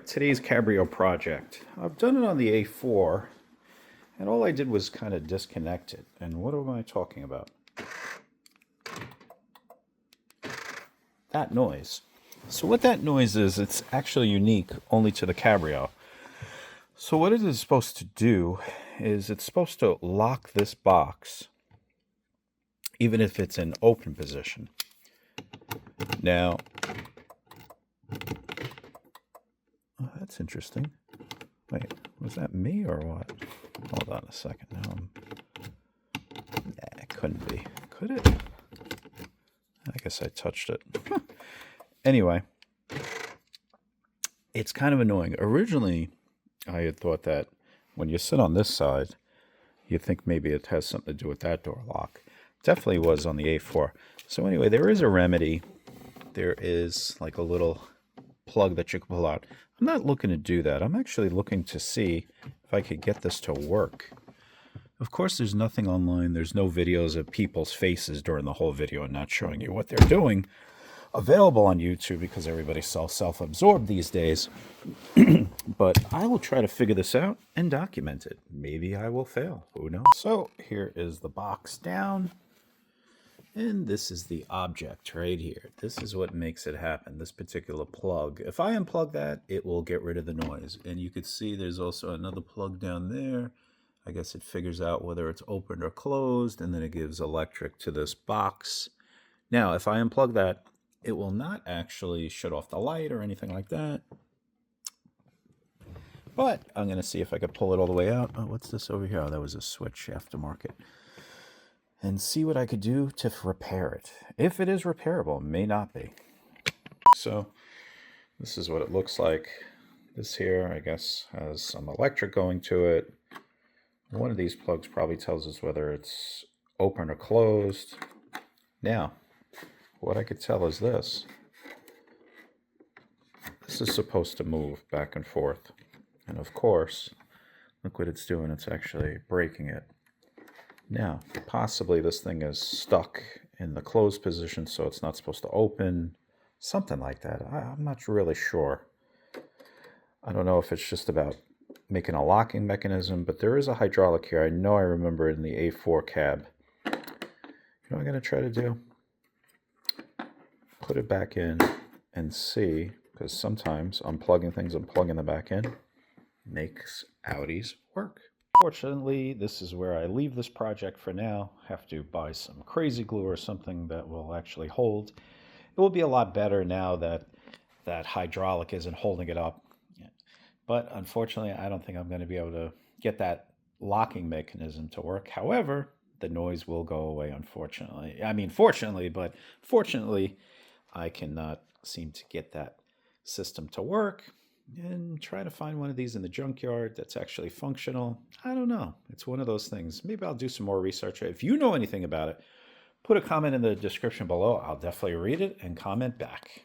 Today's Cabrio project. I've done it on the A4, and all I did was kind of disconnect it. And what am I talking about? That noise. So what that noise is, it's actually unique only to the Cabrio. So what it is supposed to do is it's supposed to lock this box, even if it's in open position. Now, oh, that's interesting. Wait, was that me or what? Hold on a second. Now it couldn't be. Could it? I guess I touched it. Anyway, it's kind of annoying. Originally, I had thought that when you sit on this side, you think maybe it has something to do with that door lock. Definitely was on the A4. So anyway, there is a remedy. There is like a little plug that you can pull out. I'm not looking to do that. I'm actually looking to see if I could get this to work. Of course, there's nothing online. There's no videos of people's faces during the whole video and not showing you what they're doing available on YouTube because everybody's so self-absorbed these days. But I will try to figure this out and document it. Maybe I will fail. Who knows? So here is the box down. And this is the object right here. This is what makes it happen, this particular plug. If I unplug that, it will get rid of the noise. And you can see there's also another plug down there. I guess it figures out whether it's open or closed, and then it gives electric to this box. Now, if I unplug that, it will not actually shut off the light or anything like that. But I'm going to see if I could pull it all the way out. Oh, what's this over here? Oh, that was a switch aftermarket. And see what I could do to repair it. If it is repairable, it may not be. So this is what it looks like. This here, I guess, has some electric going to it. One of these plugs probably tells us whether it's open or closed. Now, what I could tell is this. This is supposed to move back and forth. And of course, look what it's doing. It's actually breaking it. Now, possibly this thing is stuck in the closed position, so it's not supposed to open. Something like that. I'm not really sure. I don't know if it's just about making a locking mechanism, but there is a hydraulic here. I know I remember it in the A4 cab. You know what I'm going to try to do? Put it back in and see, because sometimes unplugging things and plugging them back in makes Audis work. Fortunately, this is where I leave this project for now. Have to buy some crazy glue or something that will actually hold. It will be a lot better now that that hydraulic isn't holding it up. But unfortunately, I don't think I'm going to be able to get that locking mechanism to work. However, the noise will go away, unfortunately. I mean, fortunately, but fortunately, I cannot seem to get that system to work. And try to find one of these in the junkyard that's actually functional. I don't know. It's one of those things. Maybe I'll do some more research. If you know anything about it, put a comment in the description below. I'll definitely read it and comment back.